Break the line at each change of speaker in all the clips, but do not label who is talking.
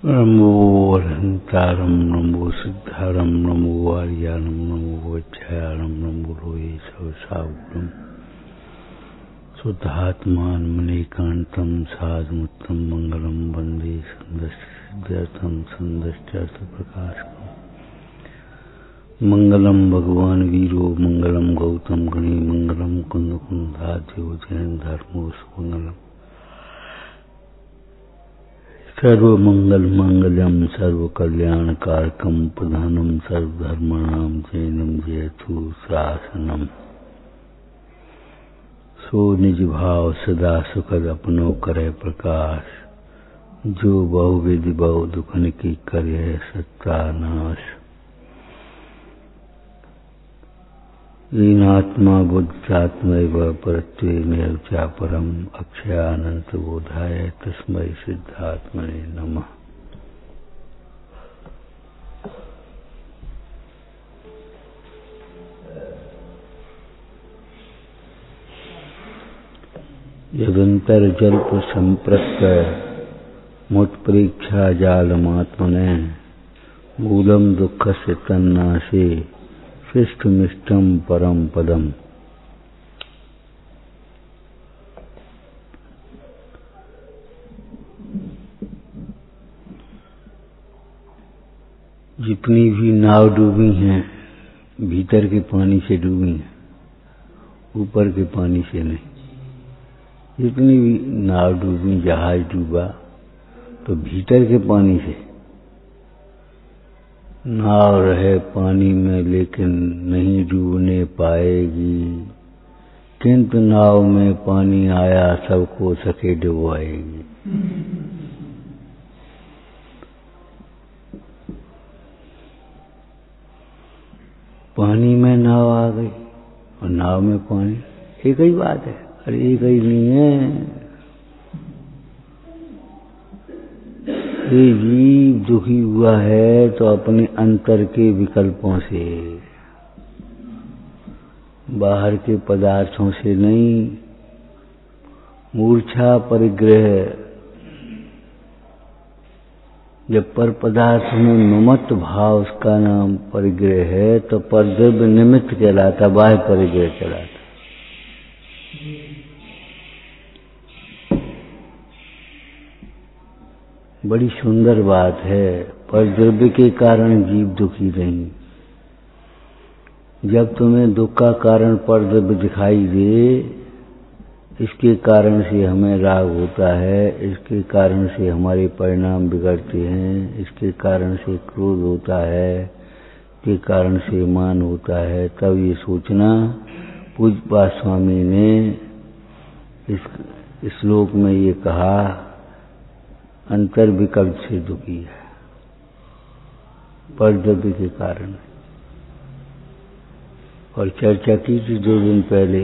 नमो अरहंतारं नमो सिद्धारं नमो आर्यानं नमो वज्रायणं नमो लोये सवसावुरं शुद्धात्मान मणिकान्तं साधुमुत्तम मंगलम वंदे सिद्ध्यर्थं संदश्चार्थप्रकाशकम् मंगलम भगवान वीरो मंगलम गौतम गणे मंगलम कुंद कुंदाद्यो जैन धर्मो सुमंगलम सर्वमंगल मंगलम सर्वकल्याणकारकम प्रधानम सर्वधर्मणां जैनम जयतु शासनम। सो निज भाव सदा सुखद अपनो करे प्रकाश, जो बहु विधि बहु दुखन की करे सत्यानाश। लीनात्मा बुद्धात्मैव परत्वेनैव चापरम अक्षयानंत बोधाय तस्मै सिद्धात्मने नमः। यदंतर जल्प संप्रक्त मुत्प्रेक्षा जालमात्मने मूलम दुःखस्य तन्नाशे शिष्टमिष्टम परम पदम। जितनी भी नाव डूबी हैं भीतर के पानी से डूबी हैं, ऊपर के पानी से नहीं। जितनी भी नाव डूबी, जहाज डूबा तो भीतर के पानी से। नाव रहे पानी में लेकिन नहीं डूबने पाएगी, किंतु नाव में पानी आया सबको सके डुबाएगी। पानी में नाव आ गई और नाव में पानी, एक ही बात है। अरे एक ही नहीं है। ये जीव दुखी हुआ है तो अपने अंतर के विकल्पों से, बाहर के पदार्थों से नहीं। मूर्छा परिग्रह, जब पर पदार्थ में ममत्व भाव उसका नाम परिग्रह है तो परद्रव्य निमित्त कहलाता, बाह्य परिग्रह कहलाता। बड़ी सुंदर बात है। परद्रव्य के कारण जीव दुखी नहीं। जब तुम्हें दुख का कारण परद्रव्य दिखाई दे, इसके कारण से हमें राग होता है, इसके कारण से हमारे परिणाम बिगड़ते हैं, इसके कारण से क्रोध होता है, इसके कारण से मान होता है, तब ये सोचना। पूज्यपाद स्वामी ने इस श्लोक में ये कहा, अंतर विकल्प से दुखी है परद्रव्य के कारण। और चर्चा की थी 2 दिन पहले,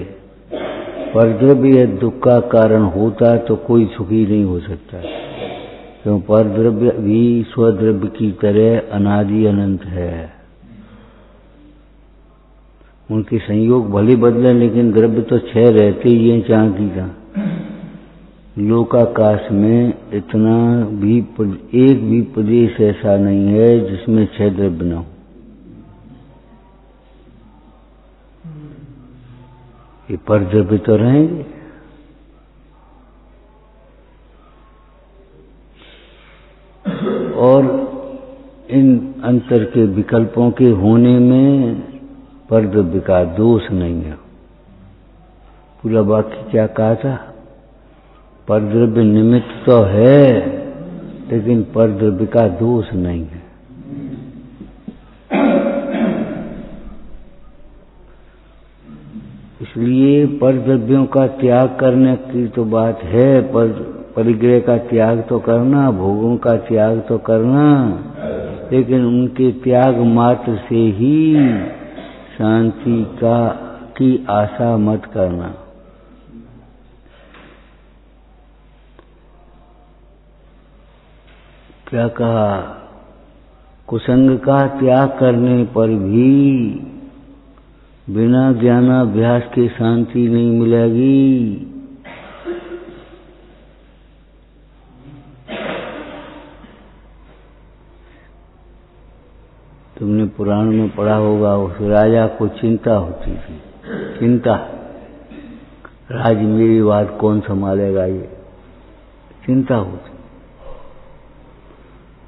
परद्रव्य दुख का कारण होता तो कोई सुखी नहीं हो सकता, क्यों परद्रव्य भी स्वद्रव्य की तरह अनादि अनंत है। उनके संयोग भले बदले लेकिन द्रव्य तो 6 रहते ही हैं, चाह की चाह। लोकाकाश में इतना भी एक भी प्रदेश ऐसा नहीं है जिसमें 6 द्रव्य न हो। ये परद्रव्य तो रहेंगे। और इन अंतर के विकल्पों के होने में परद्रव्य का दोष नहीं है। पूरा वाक्य क्या कहा था? परद्रव्य निमित्त तो है लेकिन परद्रव्य का दोष नहीं है। इसलिए परद्रव्यों का त्याग करने की तो बात है, पर परिग्रह का त्याग तो करना, भोगों का त्याग तो करना, लेकिन उनके त्याग मात्र से ही शांति की आशा मत करना। क्या कहा? कुसंग का त्याग करने पर भी बिना ज्ञानाभ्यास के शांति नहीं मिलेगी। पुराण में पढ़ा होगा, उस राजा को चिंता होती थी, चिंता, राज मेरी बात कौन संभालेगा, ये चिंता होती।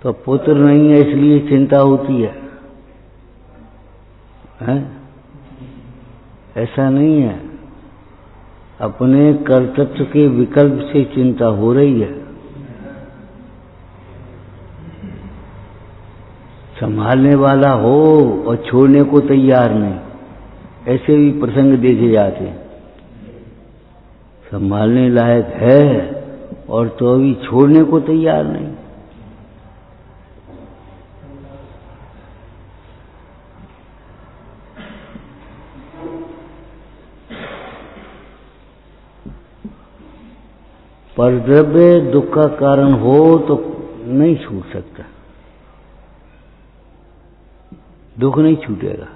तो पुत्र नहीं है इसलिए चिंता होती है, हैं? ऐसा नहीं है, अपने कर्तव्य के विकल्प से चिंता हो रही है। संभालने वाला हो और छोड़ने को तैयार नहीं, ऐसे भी प्रसंग देखे जाते हैं। संभालने लायक है और तो अभी छोड़ने को तैयार नहीं। परद्रव्य दुख का कारण हो तो नहीं छूट सकता, दुख नहीं छूटेगा।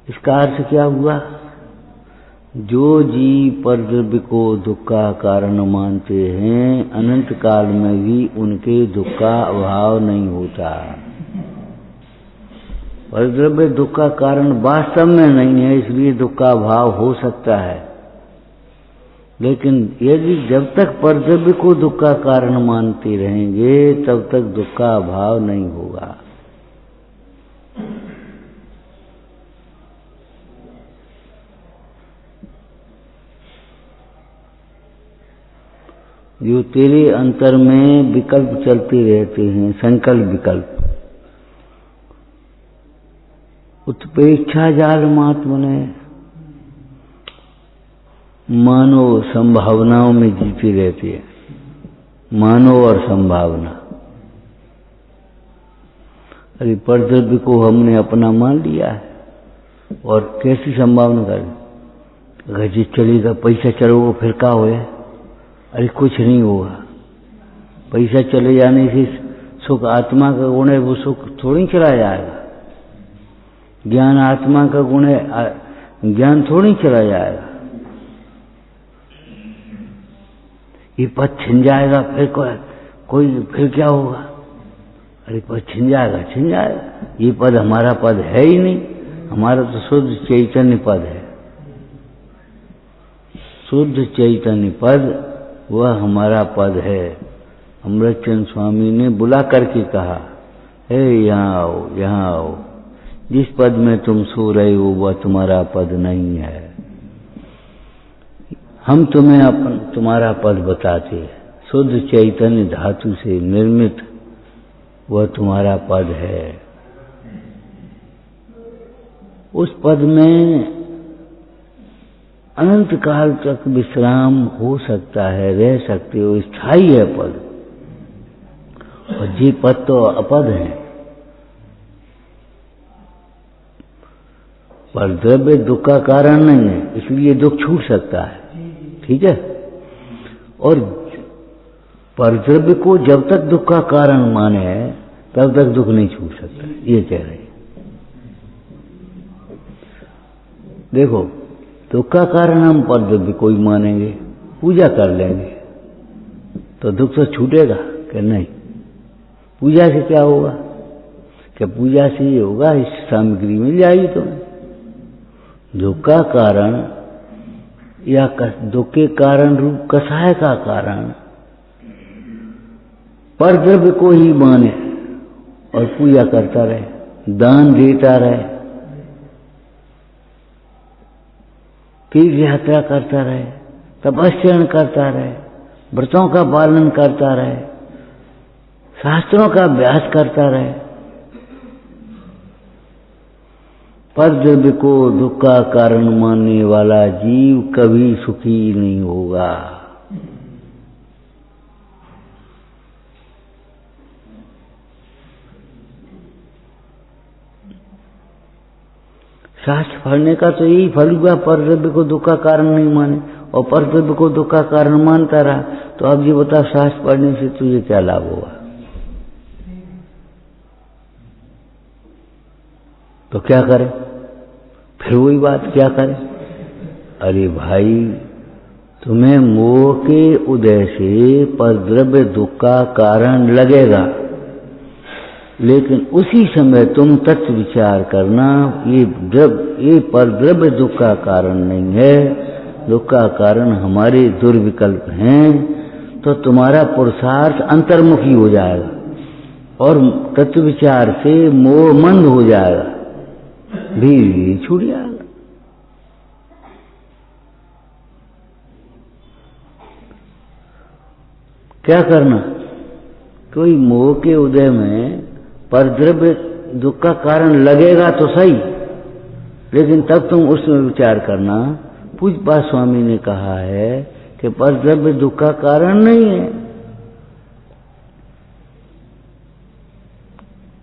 इसका अर्थ क्या हुआ? जो जीव परद्रव्य को दुख का कारण मानते हैं, अनंत काल में भी उनके दुख का अभाव नहीं होता। परद्रव्य दुख का कारण वास्तव में नहीं है, इसलिए दुख का अभाव हो सकता है। लेकिन यदि जब तक परद्रव्य को दुख का कारण मानते रहेंगे, तब तक दुख का अभाव नहीं होगा। जो तेरे अंतर में विकल्प चलते रहते हैं, संकल्प विकल्प, उत्प्रेक्षा जाल मात्म ने मानो संभावनाओं में जीते रहते हैं, मानो और संभावना। अरे परद्रव्य को हमने अपना मान लिया है और कैसी संभावना कर, अगर जी चलेगा, पैसा चलोगा फिर क्या होए? अरे कुछ नहीं होगा। पैसा चले जाने से सुख आत्मा का गुण है, वो सुख थोड़ी चला जाएगा। ज्ञान आत्मा का गुण है, ज्ञान थोड़ी चला जाएगा। ये पद छिन जाएगा फिर कोई फिर क्या होगा? अरे पद छिन जाएगा, छिन जाएगा। ये पद हमारा पद है ही नहीं, हमारा तो शुद्ध चैतन्य पद है। शुद्ध चैतन्य पद वह हमारा पद है। अमृतचंद स्वामी ने बुला करके कहा, हे यहाँ आओ, यहाँ आओ। जिस पद में तुम सो रहे हो वह तुम्हारा पद नहीं है। हम तुम्हें तुम्हारा पद बताते हैं। शुद्ध चैतन्य धातु से निर्मित वह तुम्हारा पद है। उस पद में अनंत काल तक विश्राम हो सकता है, रह सकते हो, स्थायी है पद। और ये पद तो अपद है। पर द्रव्य दुख का कारण नहीं है, इसलिए दुख छूट सकता है, ठीक है। और परद्रव्य को जब तक दुख का कारण माने तब तक दुख नहीं छूट सकता, ये कह रहे। देखो, दुख का कारण हम परद्रव्य को ही मानेंगे, पूजा कर लेंगे तो दुख तो छूटेगा कि नहीं? पूजा से क्या होगा? क्या पूजा से ये होगा इस सामग्री मिल जाएगी तुम्हें? दुख का कारण या दुख के कारण रूप कसाय का कारण परद्रव्य को ही माने और पूजा करता रहे, दान देता रहे, तीर्थ यात्रा करता रहे, तपस्या करता रहे, व्रतों का पालन करता रहे, शास्त्रों का अभ्यास करता रहे। परद्रव्य को दुख का कारण मानने वाला जीव कभी सुखी नहीं होगा। शास्त्र पढ़ने का तो यही फल हुआ, परद्रव्य को दुख का कारण नहीं माने और परद्रव्य को दुख का कारण मानता रहा। तो अब ये बता, शास्त्र पढ़ने से तुझे क्या लाभ होगा? तो क्या करें? फिर वही बात, क्या करें? अरे भाई, तुम्हें मोह के उदय से परद्रव्य दुख का कारण लगेगा, लेकिन उसी समय तुम तत्व विचार करना, ये परद्रव्य दुख का कारण नहीं है, दुख का कारण हमारे दुर्विकल्प हैं। तो तुम्हारा पुरुषार्थ अंतर्मुखी हो जाएगा और तत्व विचार से मोह मंद हो जाएगा, धीरे धीरे छूट जाएगा। क्या करना? कोई मोह के उदय में परद्रव्य दुख का कारण लगेगा तो सही, लेकिन तब तुम उसमें विचार करना। पूज्यपाद स्वामी ने कहा है कि परद्रव्य दुख का कारण नहीं है,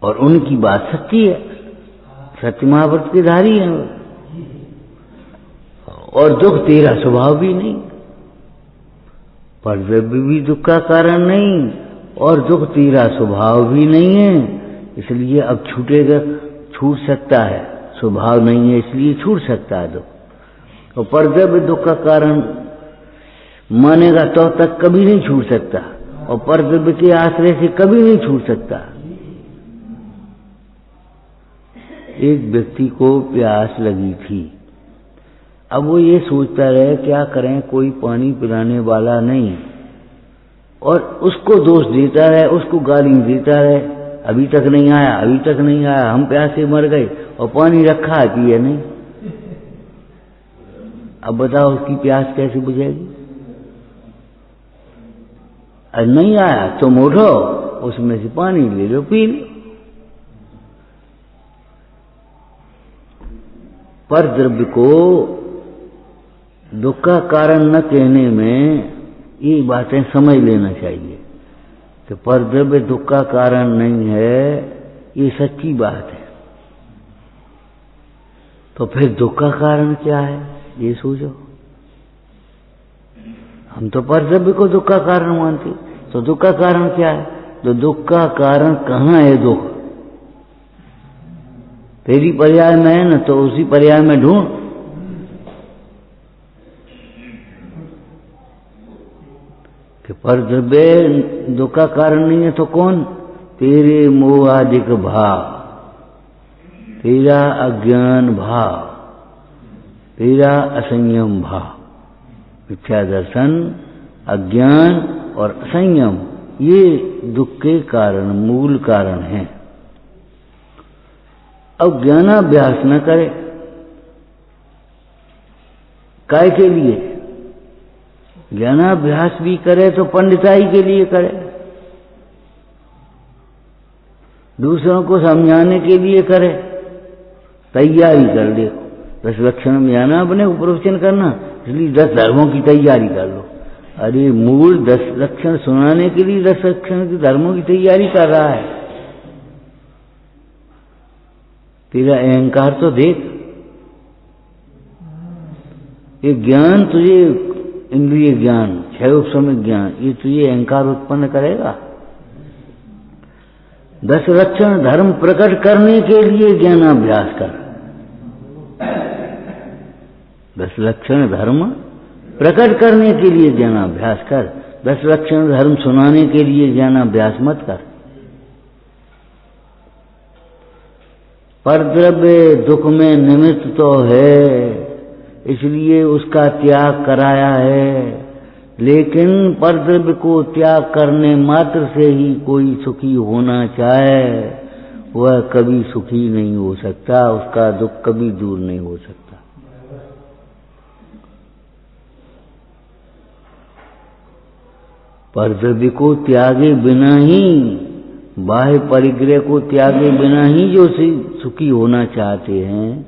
और उनकी बात सच्ची है, सत्य महाव्रत के धारी है, और दुख तेरा स्वभाव भी नहीं, परद्रव्य भी दुख का कारण नहीं और दुख तेरा स्वभाव भी नहीं है। इसलिए अब छूटेगा, छूट सकता है, स्वभाव नहीं है इसलिए छूट सकता है दुख। और परद्रव्य दुख का कारण मानेगा तो तक कभी नहीं छूट सकता, और परद्रव्य के आश्रय से कभी नहीं छूट सकता। एक व्यक्ति को प्यास लगी थी, अब वो ये सोचता रहे क्या करें, कोई पानी पिलाने वाला नहीं, और उसको दोष देता रहे, उसको गाली देता रहे, अभी तक नहीं आया, अभी तक नहीं आया, हम प्यासे मर गए, और पानी रखा है पिए नहीं। अब बताओ उसकी प्यास कैसे बुझेगी? नहीं आया तुम उठो, उसमें से पानी ले लो, पी लो। पर द्रव्य को दुख का कारण न कहने में ये बातें समझ लेना चाहिए कि परद्रव्य दुख का कारण नहीं है, ये सच्ची बात है। तो फिर दुख का कारण क्या है ये सोचो। हम तो परद्रव्य को दुख का कारण मानते, तो दुख का कारण क्या है? तो दुख का कारण कहाँ है? दुख तेरी पर्याय में है न, तो उसी पर्याय में ढूंढ। कि परद्रव्य दुख का कारण नहीं है तो कौन? तेरे मोहादिक भाव, तेरा अज्ञान भाव, तेरा असंयम भाव। मिथ्या दर्शन, अज्ञान और असंयम ये दुख के कारण, मूल कारण हैं। अब ज्ञानाभ्यास न करे, काय के लिए? ज्ञानाभ्यास भी करे तो पंडिताई के लिए करे, दूसरों को समझाने के लिए करे, तैयारी कर ले। 10 लक्षण में आना, अपने को प्रवचन करना, इसलिए 10 धर्मों की तैयारी कर लो। अरे मूल 10 लक्षण सुनाने के लिए 10 लक्षण की धर्मों की तैयारी कर रहा है। तेरा अहंकार तो देख। ये ज्ञान तुझे, इंद्रिय ज्ञान, 6 उपसमिक ज्ञान, ये तुझे अहंकार उत्पन्न करेगा। 10 लक्षण धर्म प्रकट करने के लिए ज्ञानाभ्यास कर। 10 लक्षण धर्म प्रकट करने के लिए ज्ञानाभ्यास कर। 10 लक्षण धर्म सुनाने के लिए ज्ञानाभ्यास मत कर। परद्रव्य दुख में निमित्त तो है, इसलिए उसका त्याग कराया है, लेकिन परद्रव्य को त्याग करने मात्र से ही कोई सुखी होना चाहे, वह कभी सुखी नहीं हो सकता, उसका दुख कभी दूर नहीं हो सकता। परद्रव्य को त्यागे बिना ही, बाह्य परिग्रह को त्यागे बिना ही जो सुखी होना चाहते हैं,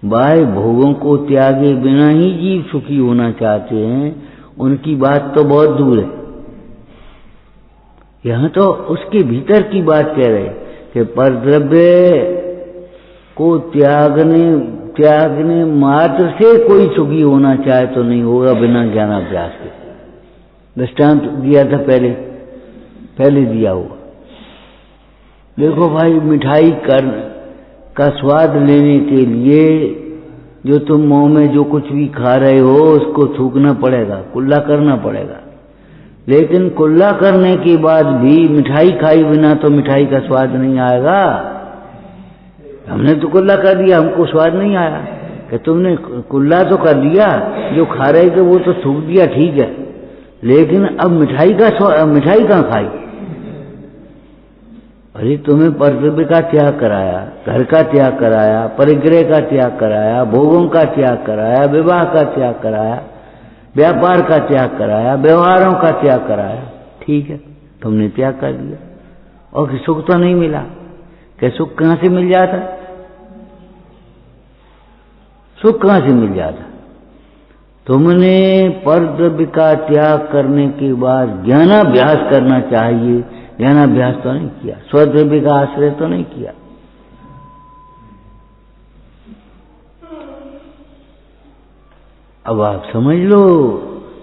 बाह्य भोगों को त्यागे बिना ही जीव सुखी होना चाहते हैं, उनकी बात तो बहुत दूर है। यहां तो उसके भीतर की बात कह रहे कि परद्रव्य को त्यागने मात्र से कोई सुखी होना चाहे तो नहीं होगा बिना ज्ञानाभ्यास के। दृष्टांत दिया था पहले दिया हुआ। देखो भाई, मिठाई का स्वाद लेने के लिए जो तुम मुंह में जो कुछ भी खा रहे हो उसको थूकना पड़ेगा, कुल्ला करना पड़ेगा। लेकिन कुल्ला करने के बाद भी मिठाई खाई बिना तो मिठाई का स्वाद नहीं आएगा। हमने तो कुल्ला कर दिया, हमको स्वाद नहीं आया कि तुमने कुल्ला तो कर दिया, जो खा रहे थे वो तो थूक दिया, ठीक है, लेकिन अब मिठाई कहाँ खाई? अरे तुम्हें कर्तव्य का त्याग कराया, घर का त्याग कराया, परिग्रह का त्याग कराया, भोगों का त्याग कराया, विवाह का त्याग कराया, व्यापार का त्याग कराया, व्यवहारों का त्याग कराया, ठीक है, तुमने त्याग कर दिया और सुख तो नहीं मिला। क्या सुख कहां से मिल जाता? सुख कहां से मिल जाता? तुमने परद्रव्य का त्याग करने के बाद ज्ञानाभ्यास करना चाहिए, ज्ञानाभ्यास तो नहीं किया, स्वद्रव्य का आश्रय तो नहीं किया। अब आप समझ लो,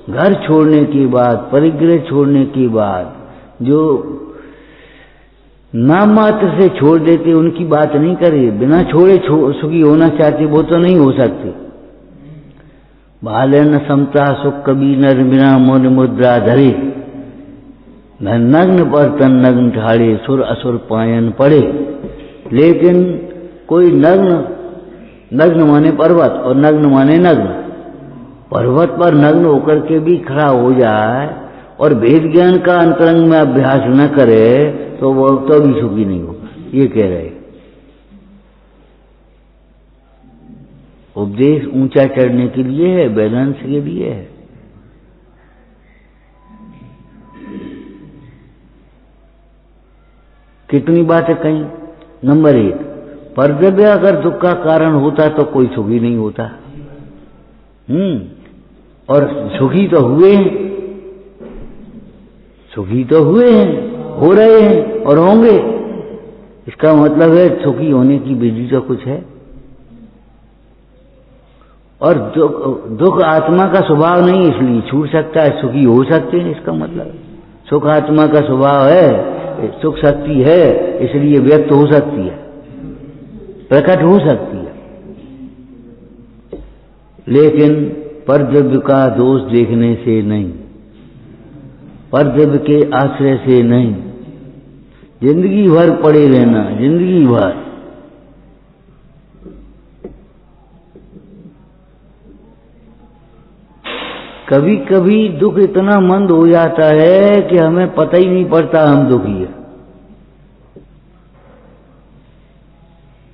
घर छोड़ने के बाद, परिग्रह छोड़ने के बाद जो नाम मात्र से छोड़ देते उनकी बात नहीं करिए, बिना छोड़े सुखी होना चाहते वो तो नहीं हो सकते। बाले न समता सुख कभी नर बिना मोन मुद्रा धरे, न नग्न पर तन नग्न ठाड़े सुर असुर पायन पड़े। लेकिन कोई नग्न माने पर्वत और नग्न माने नग्न, पर्वत पर नग्न होकर के भी खड़ा हो जाए और भेद ज्ञान का अंतरंग में अभ्यास न करे तो वो तो भी सुखी नहीं होगा, ये कह रहे। उपदेश ऊंचा चढ़ने के लिए है, बैलेंस के लिए है। कितनी बातें कहीं। नंबर 1, परद्रव्य अगर दुख का कारण होता तो कोई सुखी नहीं होता। और सुखी तो हुए हैं, सुखी तो हुए हैं, हो रहे हैं और होंगे। इसका मतलब है सुखी होने की विधि तो कुछ है। और दुख आत्मा का स्वभाव नहीं, इसलिए छूट सकता है, सुखी हो सकते हैं, इसका मतलब सुख आत्मा का स्वभाव है, सुख शक्ति है, इसलिए व्यक्त हो सकती है, प्रकट हो सकती है। लेकिन परद्रव्य का दोष देखने से नहीं, परद्रव्य के आश्रय से नहीं, जिंदगी भर पड़े रहना, जिंदगी भर। कभी कभी दुख इतना मंद हो जाता है कि हमें पता ही नहीं पड़ता हम दुखी है।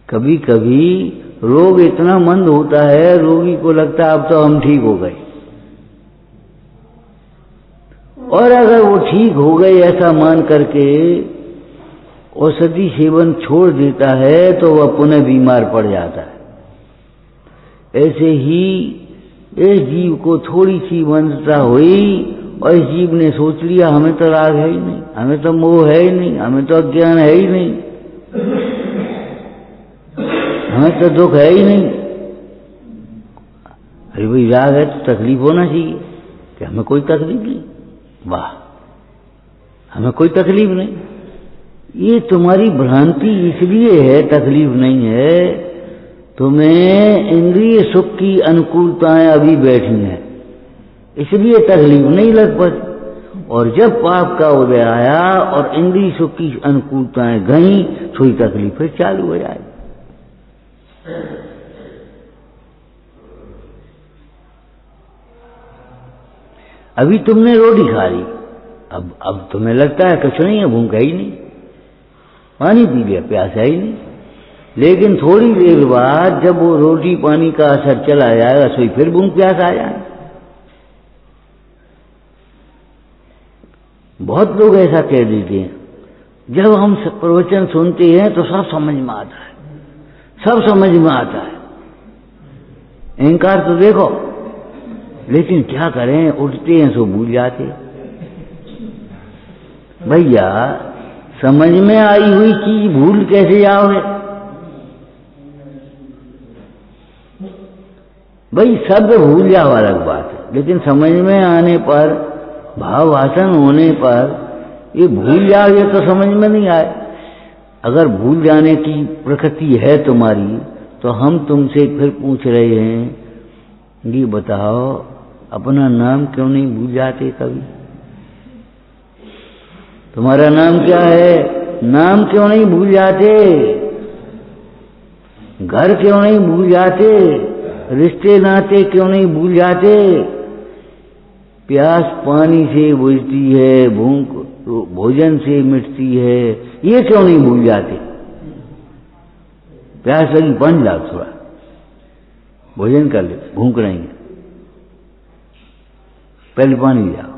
कभी कभी रोग इतना मंद होता है, रोगी को लगता है अब तो हम ठीक हो गए, और अगर वो ठीक हो गए ऐसा मान करके औषधि सेवन छोड़ देता है तो वह पुनः बीमार पड़ जाता है। ऐसे ही इस जीव को थोड़ी सी वंशता हुई और इस जीव ने सोच लिया हमें तो राग है ही नहीं, हमें तो मोह है ही नहीं, हमें तो अज्ञान है ही नहीं, हमें तो दुख है ही नहीं। अरे भाई राग है तो तकलीफ होना चाहिए, कि हमें कोई तकलीफ नहीं, वाह हमें कोई तकलीफ नहीं। ये तुम्हारी भ्रांति इसलिए है तकलीफ नहीं है, तुम्हें इंद्रिय सुख की अनुकूलताएं अभी बैठी हैं, इसलिए तकलीफ नहीं लग पाती। और जब पाप का उदय आया और इंद्रिय सुख की अनुकूलताएं गई तो ये तकलीफ फिर चालू हो जाएगी। अभी तुमने रोटी खा ली, अब तुम्हें लगता है कुछ नहीं है, भूख है ही नहीं, पानी पी लिया, प्यास है ही नहीं। लेकिन थोड़ी देर बाद जब वो रोटी पानी का असर चला जाएगा तो फिर भूख प्यास आ जाए। बहुत लोग ऐसा कह देते हैं, जब हम प्रवचन सुनते हैं तो सब समझ में आता है, सब समझ में आता है। अहंकार तो देखो, लेकिन क्या करें, उठते हैं सो भूल जाते। भैया समझ में आई हुई चीज भूल कैसे जाओगे? भाई शब्द भूल जाओ अलग बात है, लेकिन समझ में आने पर, भाव भाषण होने पर ये भूल जाओगे तो समझ में नहीं आए। अगर भूल जाने की प्रकृति है तुम्हारी तो हम तुमसे फिर पूछ रहे हैं, ये बताओ अपना नाम क्यों नहीं भूल जाते कभी? तुम्हारा नाम क्या है? नाम क्यों नहीं भूल जाते? घर क्यों नहीं भूल जाते? रिश्ते नाते क्यों नहीं भूल जाते? प्यास पानी से बुझती है, भूख भोजन से मिटती है, ये क्यों नहीं भूल जाते? प्यास लगी, पानी लाओ, थोड़ा भोजन कर ले, भूख नहीं है, पहले पानी लाओ।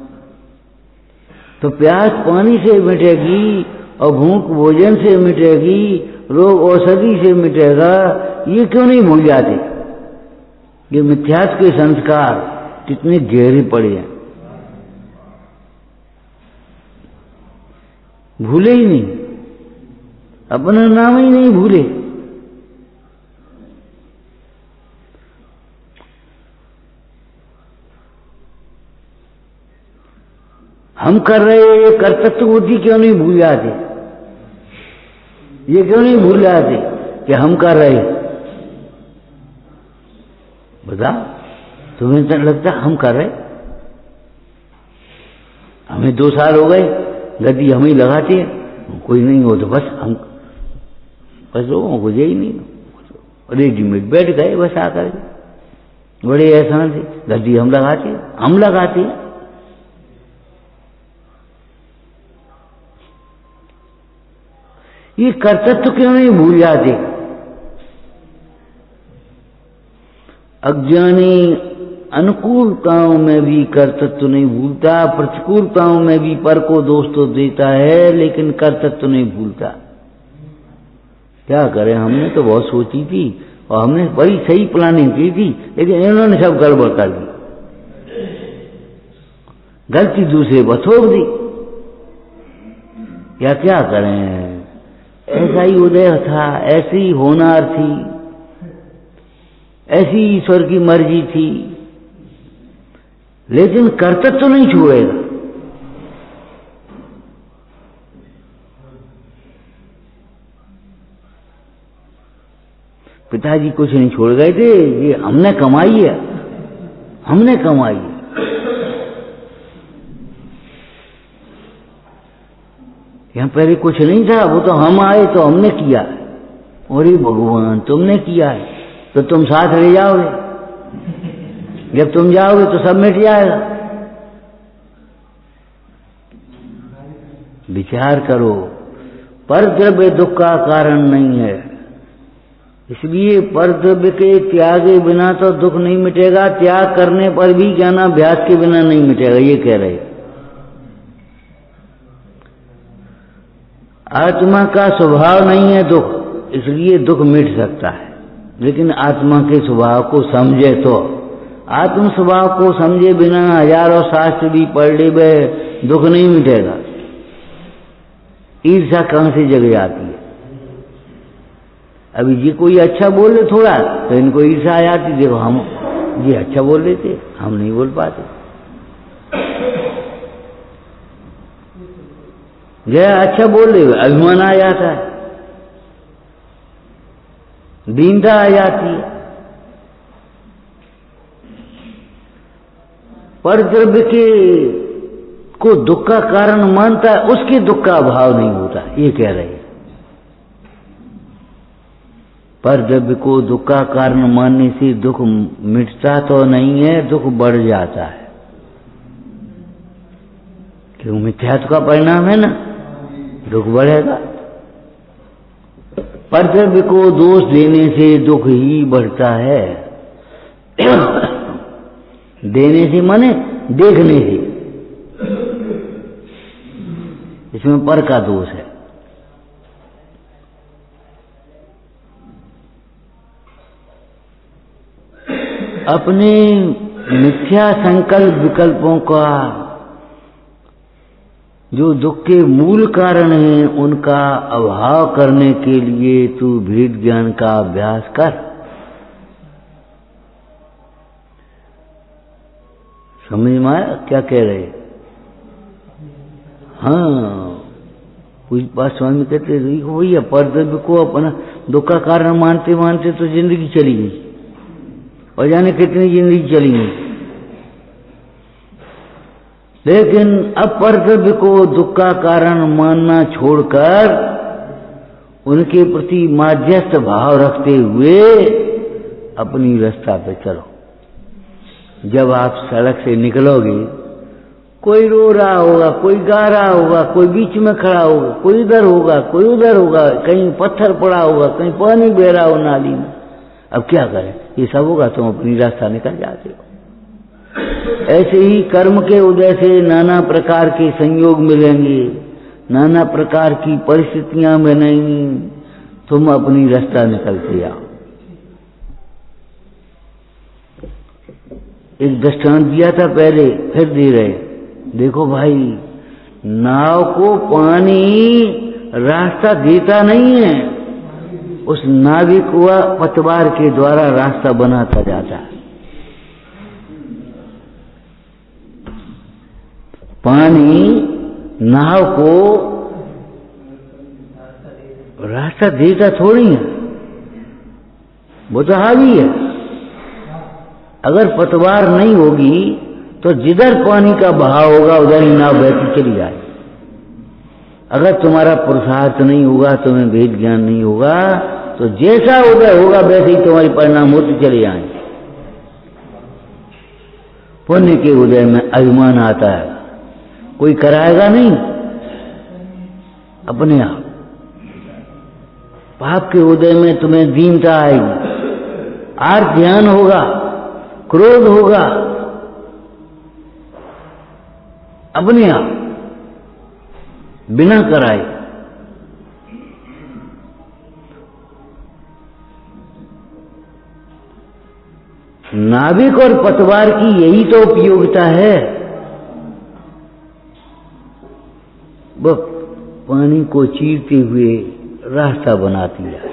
तो प्यास पानी से मिटेगी और भूख भोजन से मिटेगी, रोग औषधि से मिटेगा, ये क्यों नहीं भूल जाते? ये मिथ्यात्व के संस्कार कितने गहरे पड़े हैं, भूले ही नहीं, अपना नाम ही नहीं भूले। हम कर रहे हैं, ये कर्तव्य बुद्धि क्यों नहीं भूल जाते? ये क्यों नहीं भूल जाते कि हम कर रहे हैं? बता, तुम्हें तो लगता हम कर रहे? हमें 2 साल हो गए, गद्दी हम ही लगाते हैं, कोई नहीं हो तो बस हम बस लोगों को यही नहीं, रेडीमेड बैठ गए बस आकर, बड़े एहसान से गद्दी हम लगाते हैं। ये कर्तव्य क्यों नहीं भूल जाते? अज्ञानी अनुकूलताओं में भी कर्तव्य नहीं भूलता, प्रतिकूलताओं में भी पर को दोष तो देता है, लेकिन कर्तव्य नहीं भूलता। क्या करें, हमने तो बहुत सोची थी और हमने बड़ी सही प्लानिंग की थी, लेकिन इन्होंने सब गड़बड़ कर दी, गलती दूसरे पर थोप दी। या क्या करें, ऐसा ही उदय था, ऐसी होनार थी, ऐसी ईश्वर की मर्जी थी, लेकिन कर्तव्य तो नहीं छोड़ेगा। पिताजी कुछ नहीं छोड़ गए थे, ये हमने कमाई है, हमने कमाई है। यहां पहले कुछ नहीं था, वो तो हम आए तो हमने किया। अरे भगवान, तुमने किया है तो तुम साथ ले जाओगे, जब तुम जाओगे तो सब मिट जाएगा। विचार करो, परद्रव्य दुख का कारण नहीं है, इसलिए परद्रव्य के त्यागे बिना तो दुख नहीं मिटेगा, त्याग करने पर भी ज्ञानाभ्यास के बिना नहीं मिटेगा, ये कह रहे। आत्मा का स्वभाव नहीं है दुख, इसलिए दुख मिट सकता है, लेकिन आत्मा के स्वभाव को समझे तो। आत्म स्वभाव को समझे बिना हजारों शास्त्र भी पढ़ ले, दुख नहीं मिटेगा। ईर्ष्या कहां से जग जाती है? अभी जी कोई अच्छा बोल ले थोड़ा तो इनको ईर्ष्या आ जाती, देखो हम जी अच्छा बोल लेते, हम नहीं बोल पाते। जया अच्छा बोल रहे, अभिमान आ जाता है, दीनता आ जाती है। परद्रव्य के को दुख का कारण मानता है, उसके दुख का अभाव नहीं होता, ये कह रहे हैं। परद्रव्य को दुख का कारण मानने से दुख मिटता तो नहीं है, दुख बढ़ जाता है, क्यों? मिथ्यात्व का परिणाम है ना, दुख बढ़ेगा। परद्रव्य को दोष देने से दुख ही बढ़ता है। देने से माने देखने से, इसमें पर का दोष है। अपने मिथ्या संकल्प विकल्पों का जो दुख के मूल कारण है, उनका अभाव करने के लिए तू भेद ज्ञान का अभ्यास कर। समझ में आया क्या कह रहे? हाँ, पूज्य स्वामी कहते भैया परद्रव्य को अपना दुख का कारण मानते मानते तो जिंदगी चली गई, और जाने कितनी जिंदगी चली गई। लेकिन अपरद्रव्य को दुख का कारण मानना छोड़कर उनके प्रति माध्यस्थ भाव रखते हुए अपनी रास्ता पे चलो। जब आप सड़क से निकलोगे, कोई रो रहा होगा, कोई गा रहा होगा, कोई बीच में खड़ा होगा, कोई इधर होगा, कोई उधर होगा, कहीं पत्थर पड़ा होगा, कहीं पानी बह रहा हो नाली में। अब क्या करें, ये सब होगा, तुम अपनी रास्ता निकल जाते हो। ऐसे ही कर्म के उदय से नाना प्रकार के संयोग मिलेंगे, नाना प्रकार की परिस्थितियां बनेंगी, तुम अपनी रास्ता निकलते आओ। एक दृष्टांत दिया था पहले, फिर दे रहे। देखो भाई, नाव को पानी रास्ता देता नहीं है, उस नाविक व पतवार के द्वारा रास्ता बनाता जाता है। पानी नाव को रास्ता देता थोड़ी है, वो तो हावी है। अगर पतवार नहीं होगी तो जिधर पानी का बहाव होगा उधर ही नाव बहती चली जाए। अगर तुम्हारा पुरुषार्थ नहीं होगा, तुम्हें वेद ज्ञान नहीं होगा, तो जैसा उदय होगा वैसे ही तुम्हारे परिणाम होते चले जाएंगे। पुण्य के उदय में अभिमान आता है, कोई कराएगा नहीं, अपने आप। पाप के उदय में तुम्हें दीनता आएगी, आर्त ध्यान होगा, क्रोध होगा, अपने आप, बिना कराए। नाविक और पतवार की यही तो उपयोगिता है। वह पानी को चीरते हुए रास्ता बनाती है,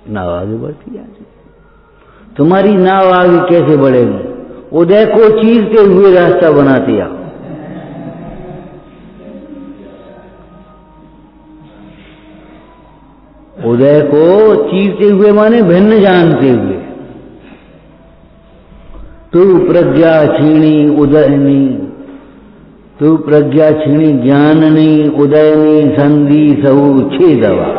नाव आगे बढ़ती जाती। तुम्हारी नाव आगे कैसे बढ़ेगी? उदय को चीरते हुए रास्ता बनाते आओ। उदय को चीरते हुए माने भिन्न जानते हुए। तू प्रज्ञा क्षीणी उदयनी, तू प्रज्ञा क्षीणी ज्ञाननी उदयनी संधि सहु छेदवा।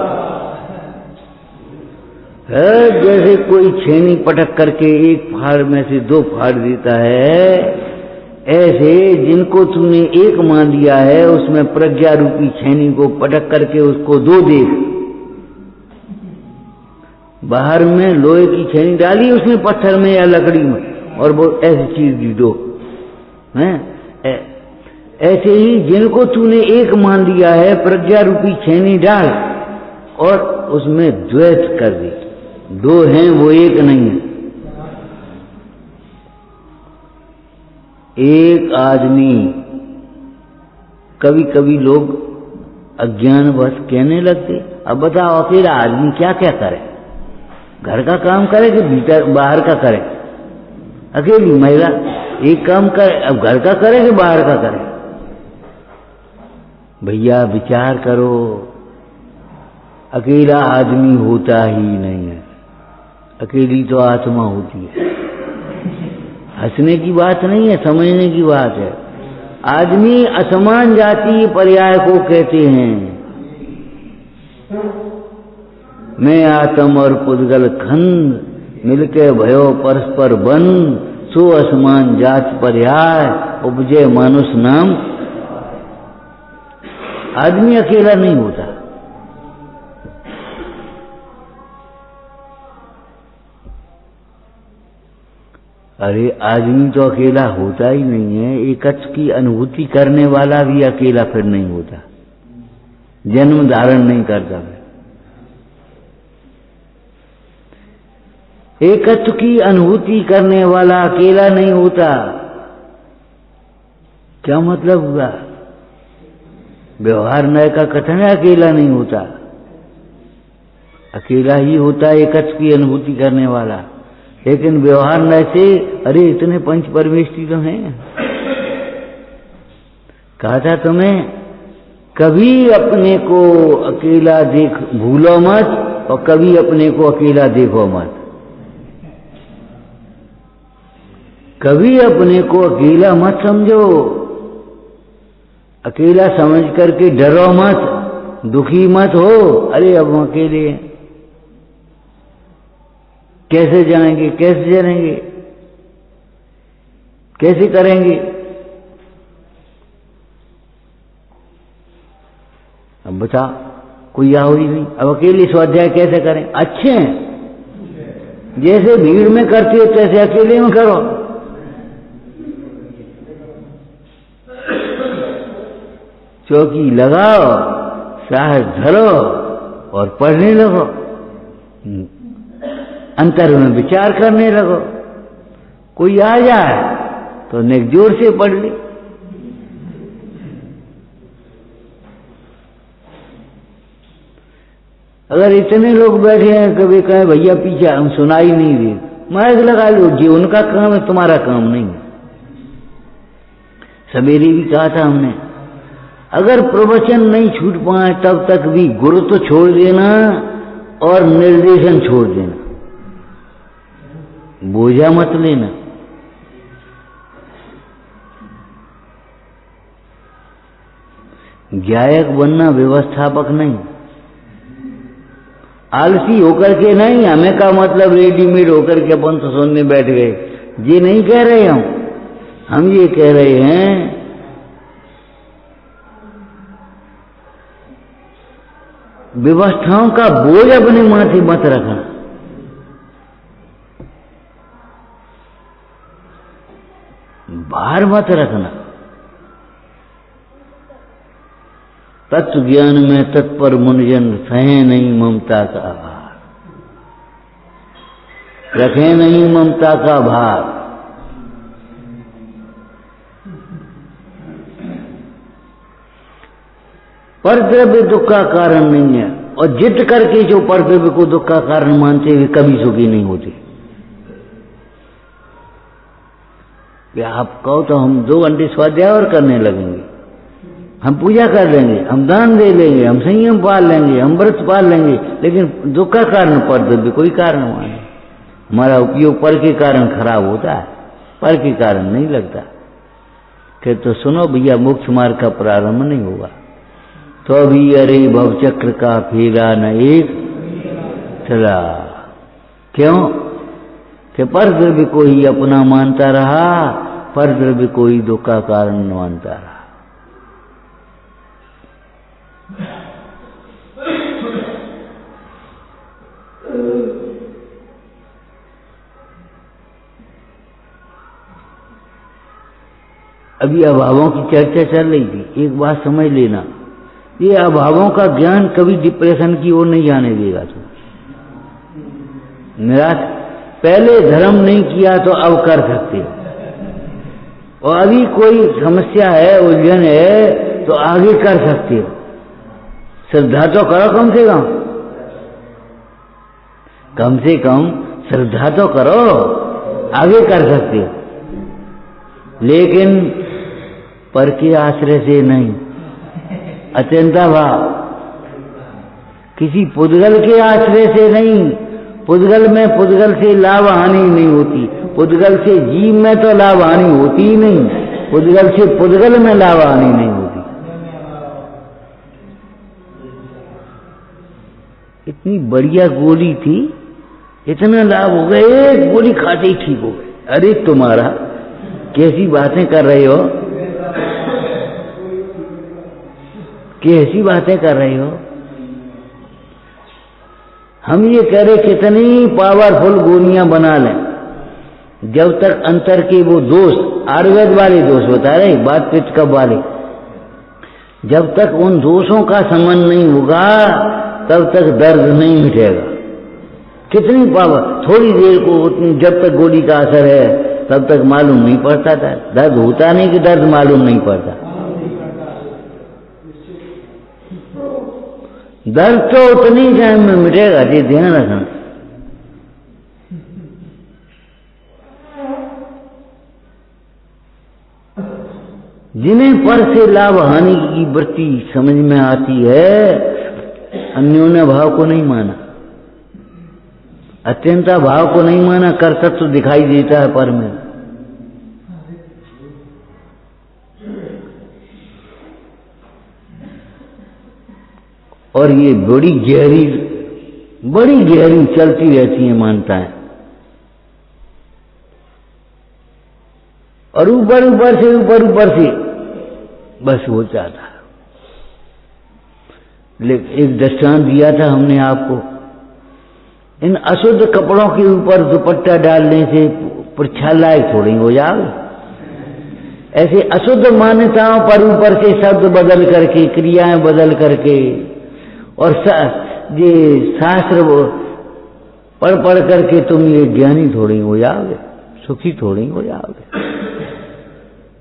जैसे कोई छेनी पटक करके एक फाड़ में से दो फाड़ देता है, ऐसे जिनको तूने एक मान लिया है उसमें प्रज्ञा रूपी छेनी को पटक करके उसको दो देख। बाहर में लोहे की छेनी डाली उसमें पत्थर में या लकड़ी में, और वो ऐसी चीज दी दो हैं। ऐसे ही जिनको तूने एक मान लिया है, प्रज्ञा रूपी छेनी डाल और उसमें द्वैत कर दे। दो हैं, वो एक नहीं है। एक आदमी, कभी कभी लोग अज्ञानवश कहने लगते, अब बताओ अकेला आदमी क्या क्या करे? घर का काम करे कि भीतर बाहर का करे? अकेली महिला एक काम करे, अब घर का करे कि बाहर का करे? भैया विचार करो, अकेला आदमी होता ही नहीं है, अकेली तो आत्मा होती है। हंसने की बात नहीं है, समझने की बात है। आदमी असमान जाति पर्याय को कहते हैं। मैं आत्म और पुद्गल खंड मिलके भयो परस्पर बन, सो असमान जात पर्याय उपजे मानुष नाम। आदमी अकेला नहीं होता। अरे आदमी तो अकेला होता ही नहीं है, एकत्व की अनुभूति करने वाला भी अकेला फिर नहीं होता, जन्म धारण नहीं करता। एकत्व की अनुभूति करने वाला अकेला नहीं होता। क्या मतलब हुआ? व्यवहार न्याय का कथन है अकेला नहीं होता, अकेला ही होता एकत्व की अनुभूति करने वाला। लेकिन व्यवहार न्याय से अरे इतने पंच परमेष्टि तो हैं। कहा था तुम्हें, कभी अपने को अकेला देख भूलो मत और कभी अपने को अकेला देखो मत। कभी अपने को अकेला मत समझो, अकेला समझ करके डरो मत, दुखी मत हो। अरे अब हम अकेले हैं, कैसे जाएंगे, कैसे चलेंगे, कैसे करेंगे। अब बता, कोई आओ ही नहीं, अब अकेले स्वाध्याय कैसे करें। अच्छे हैं, जैसे भीड़ में करते हो तैसे अकेले में करो। चौकी लगाओ, साहस धरो और पढ़ने लगो, अंतर में विचार करने लगो। कोई आ जाए तो नेक जोर से पढ़ ले। अगर इतने लोग बैठे हैं, कभी कहें भैया पीछे हम सुनाई नहीं दे, माइक लगा लो जी, उनका काम है, तुम्हारा काम नहीं है। सवेरे भी कहा था हमने, अगर प्रवचन नहीं छूट पाए तब तक भी गुरु तो छोड़ देना और निर्देशन छोड़ देना, बोझा मत लेना। गायक बनना व्यवस्थापक नहीं, आलसी होकर के नहीं, हमें का मतलब रेडीमेड होकर के अपन तो सुनने बैठ गए, ये नहीं कह रहे हम ये कह रहे हैं व्यवस्थाओं का बोझ अपने माथे मत रखना। भार मत रखना। तत्व ज्ञान में तत्पर मुनिजन सहे नहीं ममता का भार, रखे नहीं ममता का भार। परद्रव्य दुख का कारण नहीं है, और जिद करके जो परद्रव्य को दुख का कारण मानते हुए कभी सुखी नहीं होते। आप कहो तो हम 2 घंटे स्वाध्याय और करने लगेंगे, हम पूजा कर लेंगे, हम दान दे लेंगे, हम संयम पाल लेंगे, हम व्रत पाल लेंगे, लेकिन दुख का कारण परद्रव्य कोई कारण माने। हमारा उपयोग पर के कारण खराब होता है, पर के कारण नहीं लगता। कि तो सुनो भैया, मोक्ष मार्ग का प्रारंभ नहीं होगा तो अभी अरे भवचक्र का फेरा न एक चला। क्यों? कि परद्रव्य को ही अपना मानता रहा, परद्रव्य को ही दुख का कारण मानता रहा। अभी अभावों की चर्चा चल रही थी, एक बात समझ लेना, ये अभावों का ज्ञान कभी डिप्रेशन की ओर नहीं जाने देगा। तो निराश, पहले धर्म नहीं किया तो अब कर सकते हो, और अभी कोई समस्या है, उलझन है तो आगे कर सकते हो। श्रद्धा तो करो, कम से कम श्रद्धा तो करो, आगे कर सकते हो। लेकिन पर के आश्रय से नहीं, अत्यंता भाव, किसी पुद्गल के आश्रय से नहीं। पुद्गल में पुद्गल से लाभ हानि नहीं होती, पुद्गल से जीव में तो लाभ हानि होती ही नहीं, पुद्गल से पुद्गल में लाभ हानि नहीं होती। इतनी बढ़िया गोली थी, इतना लाभ हो गया, एक गोली खाते ही ठीक हो गए। अरे तुम्हारा कैसी बातें कर रहे हो, कैसी बातें कर रहे हो। हम ये कह रहे कितनी पावरफुल गोलियां बना लें, जब तक अंतर के वो दोष, आयुर्वेद वाले दोष बता रहे, बात पित्त कफ वाले, जब तक उन दोषों का समन नहीं होगा तब तक दर्द नहीं मिटेगा। कितनी पावर, थोड़ी देर को उतनी, जब तक गोली का असर है तब तक मालूम नहीं पड़ता था, दर्द होता नहीं कि दर्द मालूम नहीं पड़ता। दर्द तो उतनी टाइम में मिटेगा, जी ध्यान रखना। जिन्हें पर से लाभ हानि की वृत्ति समझ में आती है, अन्योन्य भाव को नहीं माना, अत्यंता भाव को नहीं माना, कर्तव्य तो दिखाई देता है पर में। और ये बड़ी गहरी चलती रहती हैं मान्यताएं, और ऊपर से बस हो जाता है। लेकिन एक दृष्टांत दिया था हमने आपको, इन अशुद्ध कपड़ों के ऊपर दुपट्टा डालने से प्रक्षालय थोड़ी हो जाओ। ऐसे अशुद्ध मान्यताओं पर ऊपर से शब्द बदल करके, क्रियाएं बदल करके, और ये शास्त्र पढ़ करके तुम ये ज्ञानी थोड़ी हो जाओगे, सुखी थोड़ी हो जाओगे।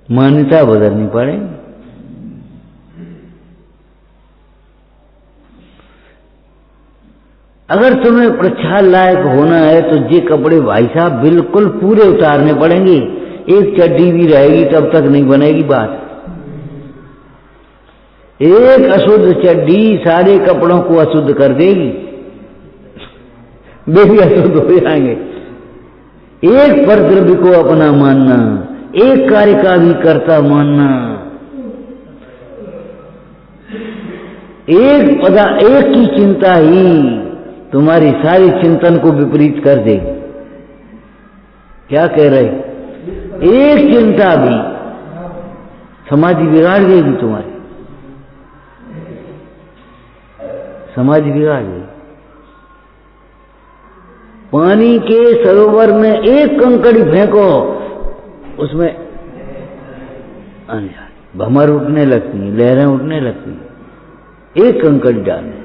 मान्यता बदलनी पड़ेगी। अगर तुम्हें प्रक्षाल लायक होना है तो ये कपड़े भाई साहब बिल्कुल पूरे उतारने पड़ेंगे। एक चड्डी भी रहेगी तब तक नहीं बनेगी बात। एक अशुद्ध चड्डी सारे कपड़ों को अशुद्ध कर देगी, वे भी अशुद्ध हो जाएंगे। एक परद्रव्य को अपना मानना, एक कार्य का भी कर्ता मानना, एक की चिंता ही तुम्हारी सारी चिंतन को विपरीत कर देगी। क्या कह रहे? एक चिंता भी समाधि बिगाड़ देगी तुम्हारी, समाधि बिगाड़ देगी। पानी के सरोवर में एक कंकड़ी फेंको, उसमें भंवर उठने लगती है, लहरें उठने लगती हैं। एक कंकड़ी डालने,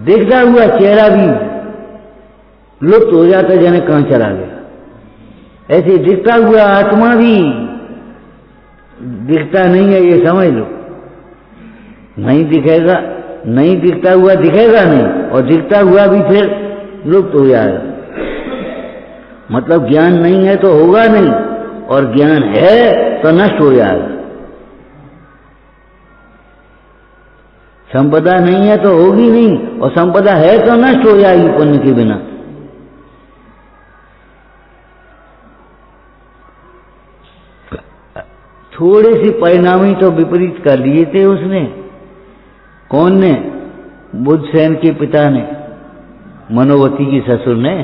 देखता हुआ चेहरा भी लुप्त हो जाता, जाने कहां चला गया। ऐसे दिखता हुआ आत्मा भी दिखता नहीं है, ये समझ लो। नहीं दिखेगा, नहीं दिखता हुआ दिखेगा नहीं, और दिखता हुआ भी फिर लुप्त हो जाएगा। मतलब ज्ञान नहीं है तो होगा नहीं, और ज्ञान है तो नष्ट हो जाएगा। संपदा नहीं है तो होगी नहीं, और संपदा है तो नष्ट हो जाएगी पुण्य के बिना। थोड़े से परिणामी तो विपरीत कर लिए थे उसने। कौन ने? बुद्धसेन के पिता ने, मनोवती की ससुर ने।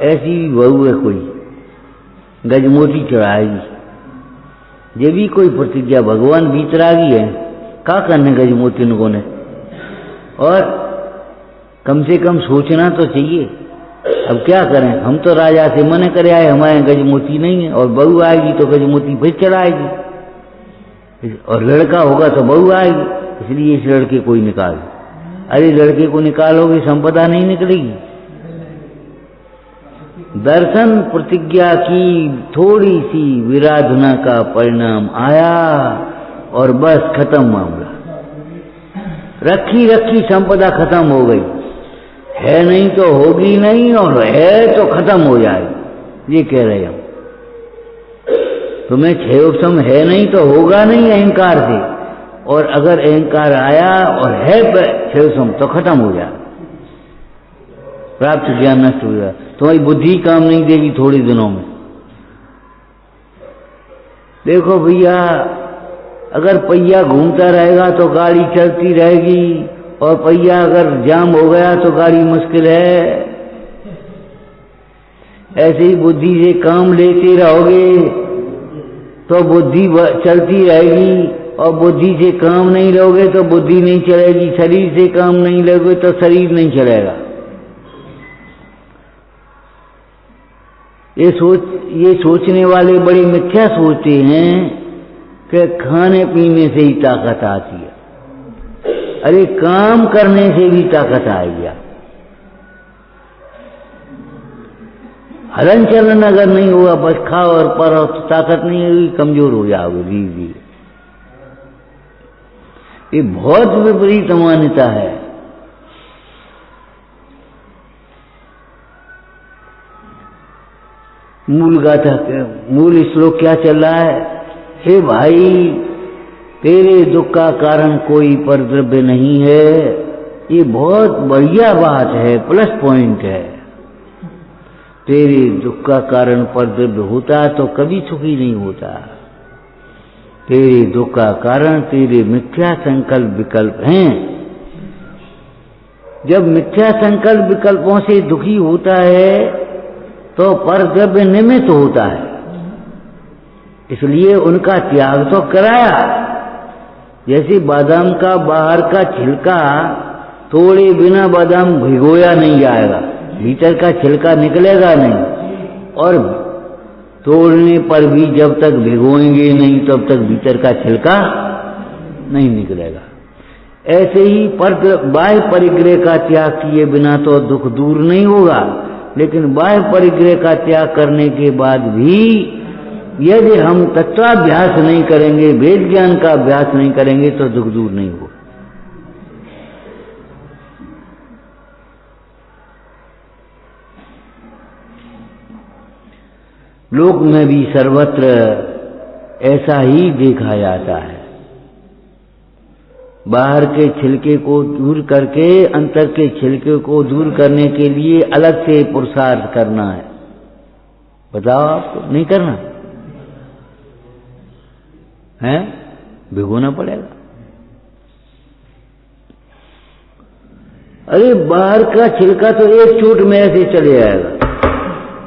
ऐसी बहू है कोई, गजमोती चढ़ाएगी। ये भी कोई प्रतिज्ञा भगवान भीतर आ गई है, क्या करने गजमोती लोगों ने। और कम से कम सोचना तो चाहिए। अब क्या करें, हम तो राजा से मना करे आए, हमारे गजमोती नहीं है, और बहू आएगी तो गजमोती फिर चढ़ाएगी, और लड़का होगा तो बहू आएगी। इसलिए इस लड़के को ही निकाल। अरे लड़के को निकालोगे संपदा नहीं निकलेगी। दर्शन प्रतिज्ञा की थोड़ी सी विराधना का परिणाम आया और बस खत्म मामला। रखी संपदा खत्म हो गई। है नहीं तो होगी नहीं, और है तो खत्म हो जाएगी। ये कह रहे हम। तुम्हें क्षयोपम है नहीं तो होगा नहीं अहंकार से, और अगर अहंकार आया और है क्षयोपम तो खत्म हो जाए, प्राप्त ज्ञान नष्ट हो जाए। तुम्हारी बुद्धि काम नहीं देगी थोड़े दिनों में। देखो भैया, अगर पहिया घूमता रहेगा तो गाड़ी चलती रहेगी, और पहिया अगर जाम हो गया तो गाड़ी मुश्किल है। ऐसे ही बुद्धि से काम लेते रहोगे तो बुद्धि चलती रहेगी, और बुद्धि से काम नहीं लोगे तो बुद्धि नहीं चलेगी। शरीर से काम नहीं लोगे तो शरीर नहीं चलेगा। ये सोचने वाले बड़े मिथ्या सोचते हैं कि खाने पीने से ही ताकत आती है। अरे काम करने से भी ताकत आएगी। हलन चलन अगर नहीं हुआ, बस खाओ और परो तो ताकत नहीं होगी, कमजोर हो जाओगे धीरे धीरे। ये बहुत विपरीत मान्यता है। मूल गाथा, मूल श्लोक क्या चल रहा है? हे भाई, तेरे दुख का कारण कोई परद्रव्य नहीं है। ये बहुत बढ़िया बात है, प्लस पॉइंट है। तेरे दुख का कारण परद्रव्य होता तो कभी सुखी नहीं होता। तेरे दुख का कारण तेरे मिथ्या संकल्प विकल्प हैं। जब मिथ्या संकल्प विकल्पों से दुखी होता है तो परद्रव्य निमित्त होता है, इसलिए उनका त्याग तो कराया। जैसे बादाम का बाहर का छिलका तोड़े बिना बादाम भिगोया नहीं जाएगा, भीतर का छिलका निकलेगा नहीं, और तोड़ने पर भी जब तक भिगोएंगे नहीं तब तक भीतर का छिलका नहीं निकलेगा। ऐसे ही बाह्य परिग्रह का त्याग किए बिना तो दुख दूर नहीं होगा, लेकिन बाह्य परिग्रह का त्याग करने के बाद भी यदि हम तत्वाभ्यास नहीं करेंगे, वेद ज्ञान का अभ्यास नहीं करेंगे तो दुख दूर नहीं होगा। लोक में भी सर्वत्र ऐसा ही देखा जाता है। बाहर के छिलके को दूर करके अंतर के छिलके को दूर करने के लिए अलग से पुरुषार्थ करना है। बताओ, आपको नहीं करना है, भिगोना पड़ेगा। अरे बाहर का छिलका तो एक चोट में ऐसे चले जाएगा,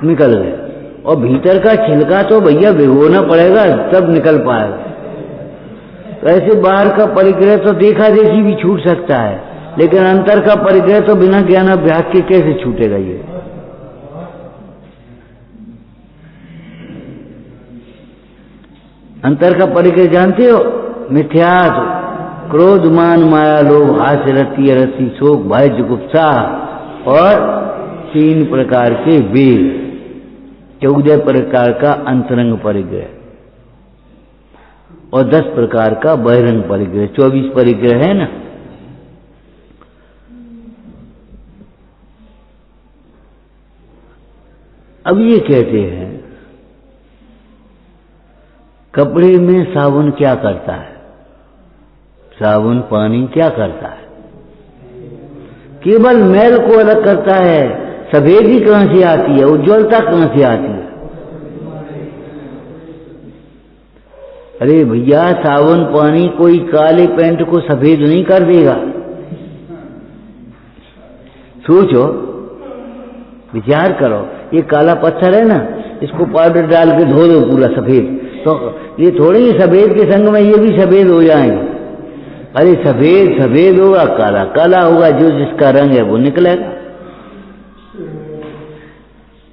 निकल गया, और भीतर का छिलका तो भैया भिगोना पड़ेगा तब निकल पाएगा। तो ऐसे बाहर का परिग्रह तो देखा देखी भी छूट सकता है, लेकिन अंतर का परिग्रह तो बिना ज्ञान अभ्यास के कैसे छूटेगा? ये अंतर का परिग्रह जानते हो? मिथ्यात्व, क्रोध, मान, माया, लोभ, हास्य, रति, रति, शोक, भय, जुगुप्सा और 3 प्रकार के वेग, 14 प्रकार का अंतरंग परिग्रह और 10 प्रकार का बहिरंग परिग्रह। 24 परिग्रह है ना। अब ये कहते हैं कपड़े में साबुन क्या करता है? साबुन पानी क्या करता है? केवल मैल को अलग करता है। सफेदी कहां से आती है? उज्ज्वलता कहां से आती है? अरे भैया, साबुन पानी कोई काले पेंट को सफेद नहीं कर देगा। सोचो, विचार करो, ये काला पत्थर है ना, इसको पाउडर डाल के धो दो पूरा सफेद, तो ये थोड़ी सफेद के संग में ये भी सफेद हो जाएंगे। अरे सफेद सफेद होगा, काला काला होगा, जो जिसका रंग है वो निकलेगा।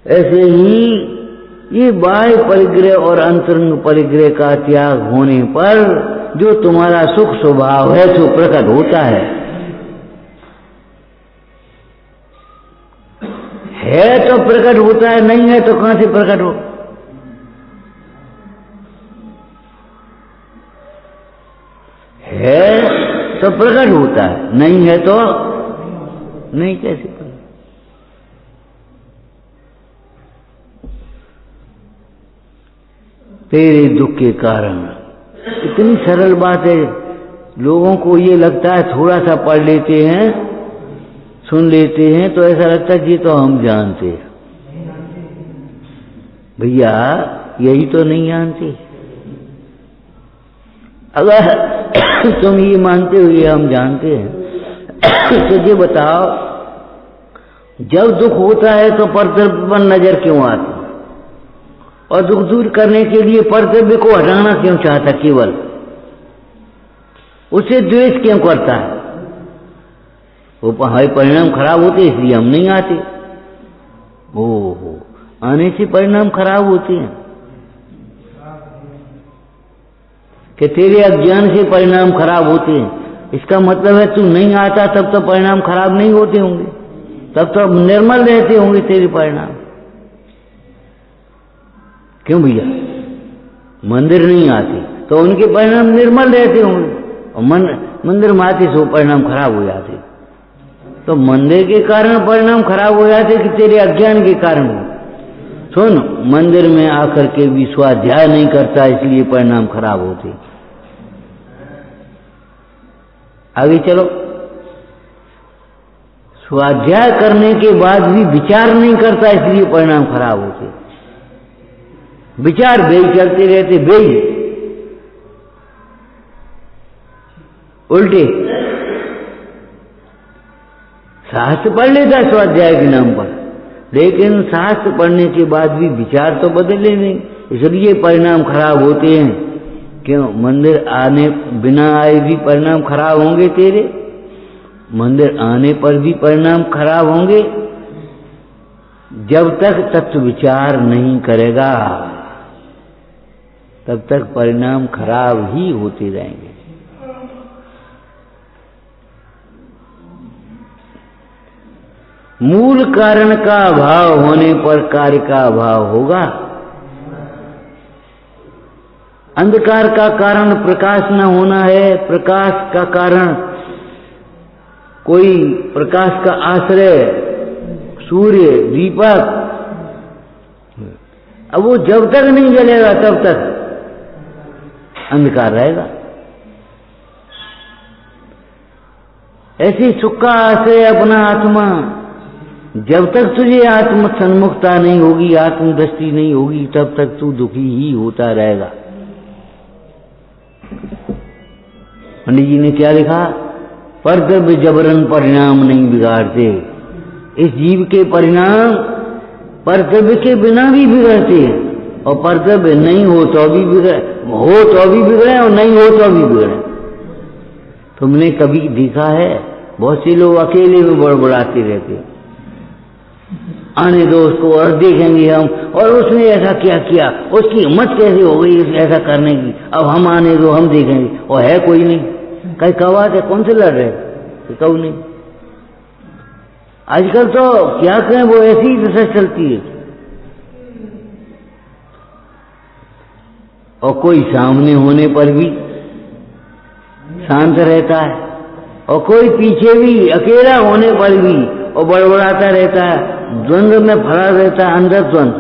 ऐसे ही ये बाह्य परिग्रह और अंतरंग परिग्रह का त्याग होने पर जो तुम्हारा सुख स्वभाव है सो प्रकट होता है तो प्रकट होता है, नहीं है तो कहां से प्रकट हो? है तो प्रकट होता है, नहीं है तो नहीं, कैसे प्रकट? तेरे दुख के कारण। इतनी सरल बात है, लोगों को ये लगता है, थोड़ा सा पढ़ लेते हैं, सुन लेते हैं तो ऐसा लगता है जी तो हम जानते हैं। भैया यही तो नहीं जानते। अगर तुम ये मानते हो ये हम जानते हैं तो ये बताओ, जब दुख होता है तो परद्रव्य पर नजर क्यों आती? और दुख दूर करने के लिए परद्रव्य को हटाना क्यों चाहता? केवल उसे द्वेष क्यों करता है? वो हमारे परिणाम खराब होते इसलिए हम नहीं आते। ओहो, आने से परिणाम खराब होते हैं कि तेरे अज्ञान से परिणाम खराब होते हैं। इसका मतलब है तू नहीं आता तब तो परिणाम खराब नहीं होते होंगे, तब तो निर्मल रहते होंगे तेरे परिणाम। क्यों भैया? मंदिर नहीं आते तो उनके परिणाम निर्मल रहते होंगे, और मंदिर में आते सो परिणाम खराब हो जाते। तो मंदिर के कारण परिणाम खराब हो जाते कि तेरे अज्ञान के कारण? सुन, मंदिर में आकर के भी स्वाध्याय नहीं करता इसलिए परिणाम खराब होते। आगे चलो, स्वाध्याय करने के बाद भी विचार नहीं करता इसलिए परिणाम खराब होते। विचार बेई चलते रहते, बेई उल्टे शास्त्र पढ़ लेता स्वाध्याय के नाम पर, लेकिन शास्त्र पढ़ने के बाद भी विचार तो बदले नहीं, इसलिए परिणाम खराब होते हैं। क्यों? मंदिर आने बिना आए भी परिणाम खराब होंगे तेरे, मंदिर आने पर भी परिणाम खराब होंगे। जब तक तत्व विचार नहीं करेगा तब तक परिणाम खराब ही होते रहेंगे। मूल कारण का अभाव होने पर कार्य का अभाव होगा। अंधकार का कारण प्रकाश न होना है, प्रकाश का कारण कोई प्रकाश का आश्रय सूर्य दीपक, अब वो जब तक नहीं जलेगा तब तक अंधकार रहेगा। ऐसी सुख का आश्रय अपना आत्मा, जब तक तुझे आत्म सन्मुखता नहीं होगी, आत्मदृष्टि नहीं होगी, तब तक तू दुखी ही होता रहेगा। पंडित जी ने क्या लिखा? परद्रव्य जबरन परिणाम नहीं बिगाड़ते। इस जीव के परिणाम परद्रव्य के बिना भी बिगड़ते हैं, और परद्रव्य नहीं हो तो भी बिगड़े, हो तो भी बिगड़े और नहीं हो तो भी बिगड़े। तुमने कभी देखा है? बहुत से लोग अकेले में बड़बड़ाते रहते, आने दो उसको और देखेंगे हम, और उसने ऐसा क्या किया, उसकी हिम्मत कैसे हो गई ऐसा करने की, अब हम आने दो हम देखेंगे, और है कोई नहीं। कहीं कवात है, कौन से लड़ रहे? कहू नहीं। आजकल तो क्या कहें, वो ऐसी दशा चलती है। और कोई सामने होने पर भी शांत रहता है, और कोई पीछे भी अकेला होने पर भी और बड़बड़ाता रहता है, द्वंद्व में भरा रहता है, अंदर द्वंद्व।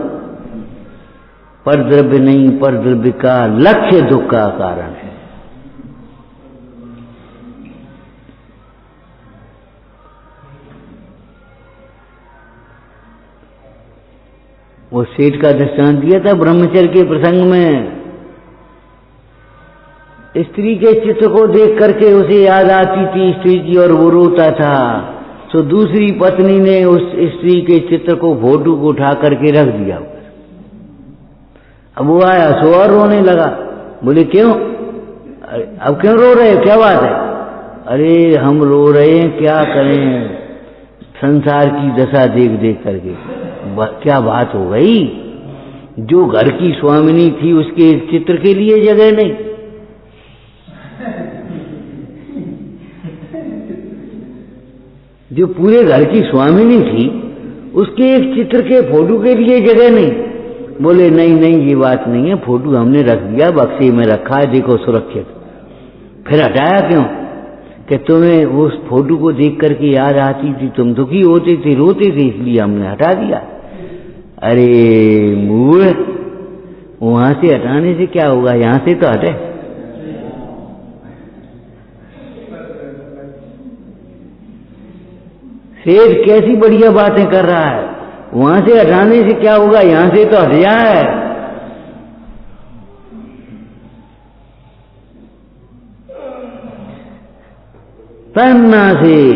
परद्रव्य नहीं, परद्रव्य का लक्ष्य दुख का कारण है। वो सेठ का दृष्टांत दिया था ब्रह्मचर्य के प्रसंग में। स्त्री के चित्र को देख करके उसे याद आती थी स्त्री की, और वो रोता था। तो दूसरी पत्नी ने उस स्त्री के चित्र को, फोटो को उठा करके रख दिया। अब वो आया सो और रोने लगा। बोले क्यों? अब क्यों रो रहे, क्या बात है? अरे हम रो रहे हैं, क्या करें, संसार की दशा देख देख करके। क्या बात हो गई? जो घर की स्वामिनी थी उसके चित्र के लिए जगह नहीं, जो पूरे घर की स्वामिनी थी उसके एक चित्र के फोटो के लिए जगह नहीं। बोले नहीं नहीं ये बात नहीं है, फोटो हमने रख दिया, बक्से में रखा है, देखो सुरक्षित। फिर हटाया क्यों? कि तुम्हें उस फोटो को देख करके याद आती थी, तुम दुखी होते थे, रोते थे, इसलिए हमने हटा दिया। अरे मूल, वहां से हटाने से क्या होगा, यहां से तो हटे। सेठ कैसी बढ़िया बातें कर रहा है, वहां से हटाने से क्या होगा, यहां से तो हट जाए। तन्ना से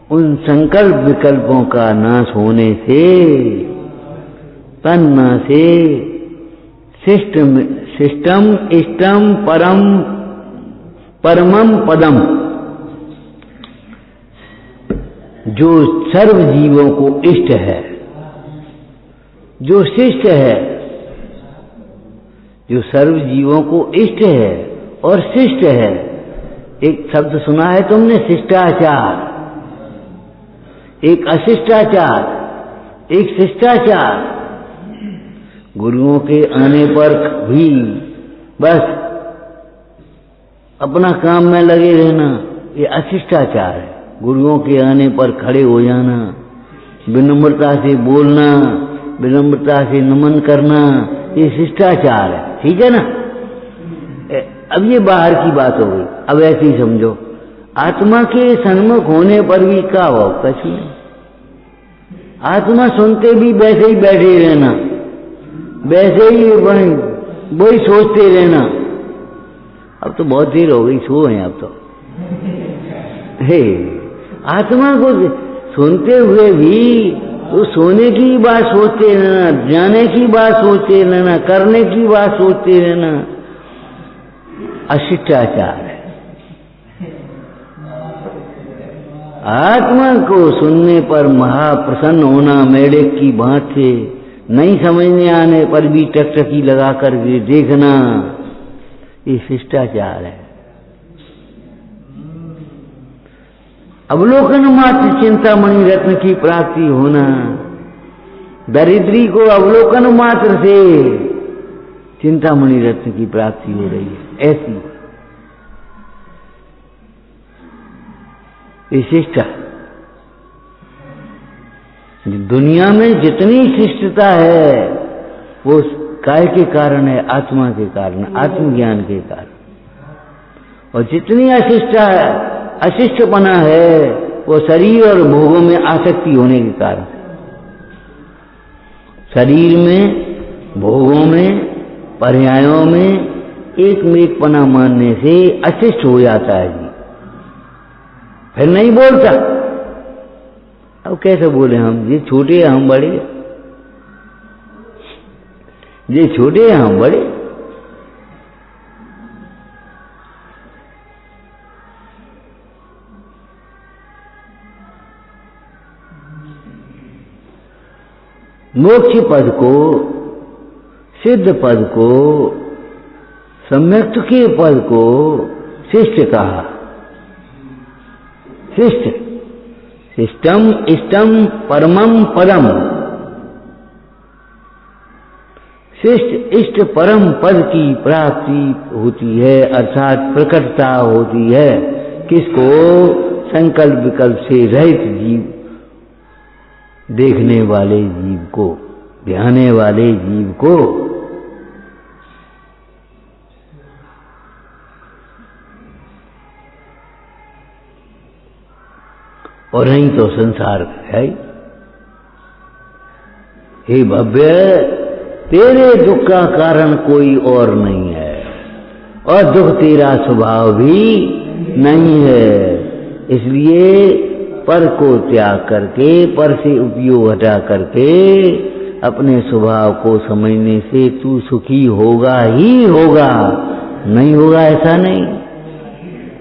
उन संकल्प विकल्पों का नाश होने से, तन्ना से सिस्टम इष्टम परमम पदम, जो सर्व जीवों को इष्ट है, जो शिष्ट है, जो सर्व जीवों को इष्ट है और शिष्ट है। एक शब्द सुना है तुमने, शिष्टाचार, एक अशिष्टाचार, एक शिष्टाचार। गुरुओं के आने पर भी बस अपना काम में लगे रहना, ये अशिष्टाचार है। गुरुओं के आने पर खड़े हो जाना, विनम्रता से बोलना, विनम्रता से नमन करना, ये शिष्टाचार है। ठीक है ना? अब ये बाहर की बात हो गई। अब ऐसे ही समझो, आत्मा के सन्मुख होने पर भी क्या हो, कछु नहीं। आत्मा सुनते भी वैसे ही बैठे रहना, वैसे ही वही सोचते रहना। अब तो बहुत देर हो गई, सो हैं अब तो। हे आत्मा को सुनते हुए भी तो सोने की बात सोचते रहना, जाने की बात सोचते रहना, करने की बात सोचते रहना अशिष्टाचार है। आत्मा को सुनने पर महाप्रसन्न होना, मेढक की बात से नहीं समझने आने पर भी टकटकी लगा करके देखना, ये शिष्टाचार है। अवलोकन मात्र चिंतामणि रत्न की प्राप्ति होना, दरिद्री को अवलोकन मात्र से चिंतामणि रत्न की प्राप्ति हो रही है, ऐसी विशिष्टता। दुनिया में जितनी शिष्टता है वो काय के कारण है, आत्मा के कारण, आत्मज्ञान के कारण। और जितनी अशिष्टपना है वो शरीर और भोगों में आसक्ति होने के कारण। शरीर में, भोगों में, पर्यायों में एकमेकपना मानने से अशिष्ट हो जाता है जी, फिर नहीं बोलता। अब कैसे बोले हम, ये छोटे हैं हम बड़े, ये छोटे हैं हम बड़े। मोक्ष पद को, सिद्ध पद को, सम्यक्त के पद को शिष्ट कहा। शिष्ट, शिष्टम इष्टम परमम पदम। शिष्ट इष्ट परम पद की प्राप्ति होती है, अर्थात प्रकटता होती है। किसको? संकल्प विकल्प से रहित जीव, देखने वाले जीव को, ध्याने वाले जीव को। और नहीं तो संसार है। हे भव्य, तेरे दुख का कारण कोई और नहीं है, और दुख तेरा स्वभाव भी नहीं है। इसलिए पर को त्याग करके, पर से उपयोग हटा करके अपने स्वभाव को समझने से तू सुखी होगा ही होगा। नहीं होगा ऐसा नहीं,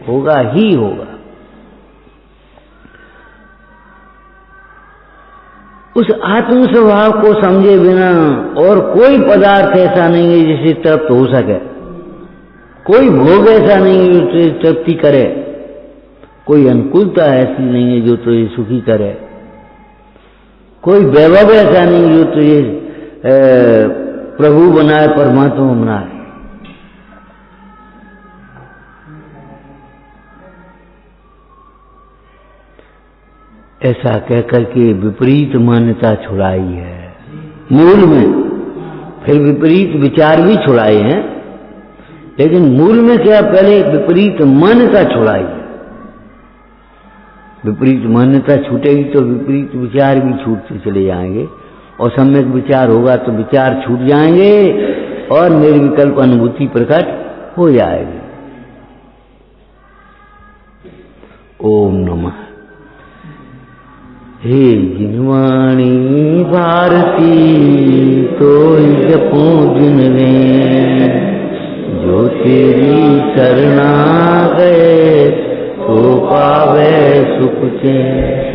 होगा ही होगा। उस आत्म स्वभाव को समझे बिना और कोई पदार्थ ऐसा नहीं है जिससे तृप्त हो सके, कोई भोग ऐसा नहीं है जो तुझे तृप्ति करे, कोई अनुकूलता ऐसी नहीं है जो तुझे सुखी करे, कोई वैभव ऐसा नहीं जो तुझे प्रभु बनाए, परमात्मा बनाए। ऐसा कहकर के विपरीत मान्यता छुड़ाई है मूल में, फिर विपरीत विचार भी छुड़ाए हैं, लेकिन मूल में क्या, पहले विपरीत मान्यता छुड़ाई है। विपरीत मान्यता छूटेगी तो विपरीत विचार भी छूटते चले जाएंगे, और सम्यक विचार होगा तो विचार छूट जाएंगे और निर्विकल्प अनुभूति प्रकट हो जाएगी। ओम नमः। हे जिनवाणी भारती तो जपो जिन रे, जो तेरी शरणा गए तो पावे सुख चैन।